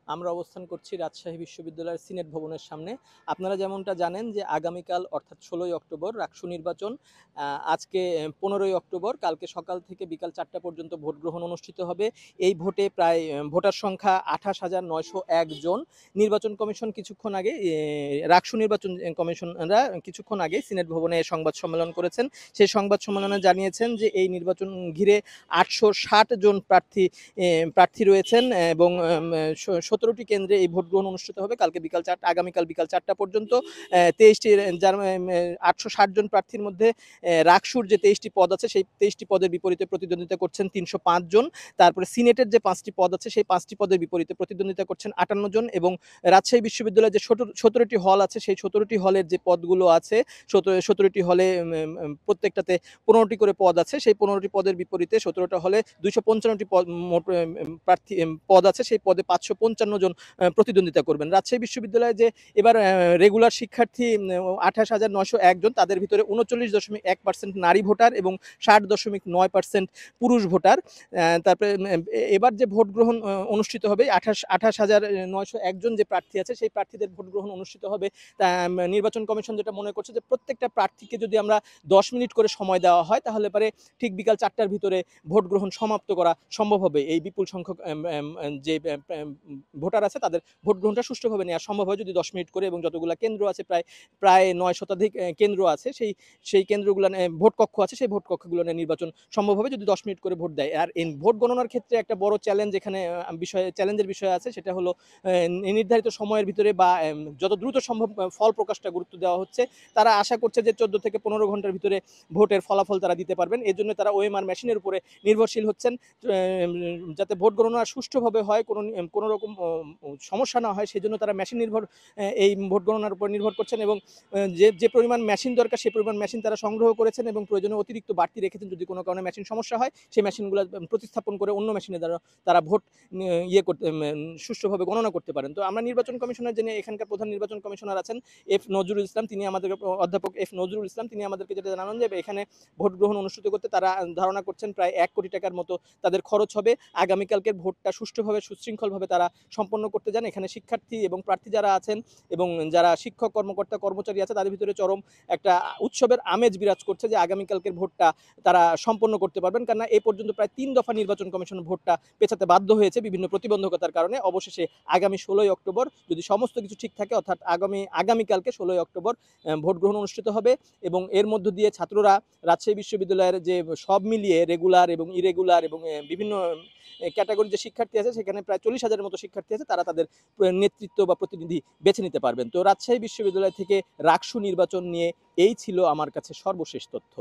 আমরা অবস্থান করছি রাজশাহী বিশ্ববিদ্যালয়ের সিনেট ভবনের সামনে। আপনারা যেমনটা জানেন যে আগামীকাল অর্থাৎ ১৬ই অক্টোবর রাকসু নির্বাচন। আজকে ১৫ই অক্টোবর, কালকে সকাল থেকে বিকাল ৪টা পর্যন্ত ভোট গ্রহণ অনুষ্ঠিত হবে। এই ভোটে প্রায় ভোটার সংখ্যা ২৮,৯০১ জন। নির্বাচন কমিশন কিছুক্ষণ আগে রাকসু নির্বাচন কমিশনরা কিছুক্ষণ আগে সিনেট ভবনে সংবাদ সম্মেলন করেছেন। সেই সংবাদ সম্মেলনে জানিয়েছেন যে এই নির্বাচন ঘিরে ৮৬০ জন প্রার্থী রয়েছেন এবং ১৭টি কেন্দ্রে এই ভোট গ্রহণ অনুষ্ঠিত হবে আগামীকাল বিকাল ৪টা পর্যন্ত। ২৩টি, যার ৮৬০ জন প্রার্থীর মধ্যে রাকসুর যে ২৩টি পদ আছে সেই ২৩টি পদের বিপরীতে প্রতিদ্বন্দ্বিতা করছেন ৩০৫ জন। তারপরে সিনেটের যে ৫টি পদ আছে সেই ৫টি পদের বিপরীতে প্রতিদ্বন্দ্বিতা করছেন ৫৮ জন, এবং রাজশাহী বিশ্ববিদ্যালয়ের যে ১৭টি হল আছে সেই ১৭টি হলের যে পদগুলো আছে, ১৭টি হলে প্রত্যেকটাতে ১৫টি করে পদ আছে। সেই ১৫টি পদের বিপরীতে ১৭টা হলে ২৫৫টি মোট প্রার্থী পদ আছে, সেই পদে ৫৫৫ জন প্রতিদ্বন্দ্বিতা করবেন। রাজশাহী বিশ্ববিদ্যালয়ে যে এবার রেগুলার শিক্ষার্থী ২৮,৯০১ জন, তাদের ভিতরে ৩৯.১% নারী ভোটার এবং ৬০.৯% পুরুষ ভোটার। তারপরে এবার যে ভোট গ্রহণ অনুষ্ঠিত হবে, ২৮,৯০১ জন যে প্রার্থী আছে সেই প্রার্থীদের ভোট গ্রহণ অনুষ্ঠিত হবে। নির্বাচন কমিশন যেটা মনে করছে যে প্রত্যেকটা প্রার্থীকে যদি আমরা ১০ মিনিট করে সময় দেওয়া হয় তাহলে পরে ঠিক বিকাল ৪টার ভিতরে ভোট গ্রহণ সমাপ্ত করা সম্ভব হবে। এই বিপুল সংখ্যক যে ভোটার আছে তাদের ভোট গ্রহণটা সুষ্ঠুভাবে নেওয়া সম্ভব হয় যদি ১০ মিনিট করে, এবং যতগুলো কেন্দ্র আছে প্রায় ৯ শতাধিক কেন্দ্র আছে, সেই কেন্দ্রগুলো ভোট কক্ষ আছে, সেই ভোট কক্ষগুলো নির্বাচন সম্ভব হবে যদি ১০ মিনিট করে ভোট দেয়। আর এই ভোট গণনার ক্ষেত্রে একটা বড় চ্যালেঞ্জ এখানে চ্যালেঞ্জের বিষয় আছে, সেটা হলো নির্ধারিত সময়ের ভিতরে বা যত দ্রুত সম্ভব ফল প্রকাশটা গুরুত্ব দেওয়া হচ্ছে। তারা আশা করছে যে ১৪ থেকে ১৫ ঘন্টার ভিতরে ভোটের ফলাফল তারা দিতে পারবেন। এর জন্য তারা ওএমআর মেশিনের উপরে নির্ভরশীল হচ্ছেন, যাতে ভোট গণনা সুষ্ঠুভাবে হয়, কোনো রকম সমস্যা না হয়, সেজন্য তারা মেশিন নির্ভর এই ভোট গণনার উপর নির্ভর করছেন, এবং যে পরিমাণ মেশিন দরকার সেই পরিমাণ মেশিন তারা সংগ্রহ করেছেন এবং প্রয়োজনে অতিরিক্ত বাড়তি রেখেছেন যদি কোনো কারণে মেশিন সমস্যা হয় সেই মেশিনগুলো প্রতিস্থাপন করে অন্য মেশিনে দ্বারা তারা ভোট সুষ্ঠুভাবে গণনা করতে পারেন। তো আমরা নির্বাচন কমিশনের যিনি এখানকার প্রধান নির্বাচন কমিশনার আছেন অধ্যাপক এফ নজরুল ইসলাম, তিনি আমাদেরকে যেটা জানান যে এখানে ভোট গ্রহণ অনুষ্ঠিত করতে তারা ধারণা করছেন প্রায় ১ কোটি টাকার মতো তাদের খরচ হবে। আগামীকালকের ভোটটা সুষ্ঠুভাবে সুশৃঙ্খলভাবে তারা সম্পন্ন করতে যান। এখানে শিক্ষার্থী এবং প্রার্থী যারা আছেন এবং যারা শিক্ষক কর্মকর্তা কর্মচারী আছে তাদের ভিতরে চরম একটা উৎসবের আমেজ বিরাজ করছে যে আগামীকালকের ভোটটা তারা সম্পন্ন করতে পারবেন। কেননা এ পর্যন্ত প্রায় ৩ দফা নির্বাচন কমিশন ভোটটা পেছাতে বাধ্য হয়েছে বিভিন্ন প্রতিবন্ধকতার কারণে। অবশেষে আগামী ১৬ই অক্টোবর যদি সমস্ত কিছু ঠিক থাকে, অর্থাৎ আগামীকালকে ১৬ই অক্টোবর ভোট গ্রহণ অনুষ্ঠিত হবে, এবং এর মধ্য দিয়ে ছাত্ররা রাজশাহী বিশ্ববিদ্যালয়ের যে সব মিলিয়ে রেগুলার এবং ইরেগুলার এবং বিভিন্ন ক্যাটাগরির যে শিক্ষার্থী আছে সেখানে প্রায় ৪০,০০০-এর মতো শিক্ষার্থী আছে, তারা তাদের নেতৃত্ব বা প্রতিনিধি বেছে নিতে পারবেন। তো রাজশাহী বিশ্ববিদ্যালয় থেকে রাকসু নির্বাচন নিয়ে এই ছিল আমার কাছে সর্বশেষ তথ্য।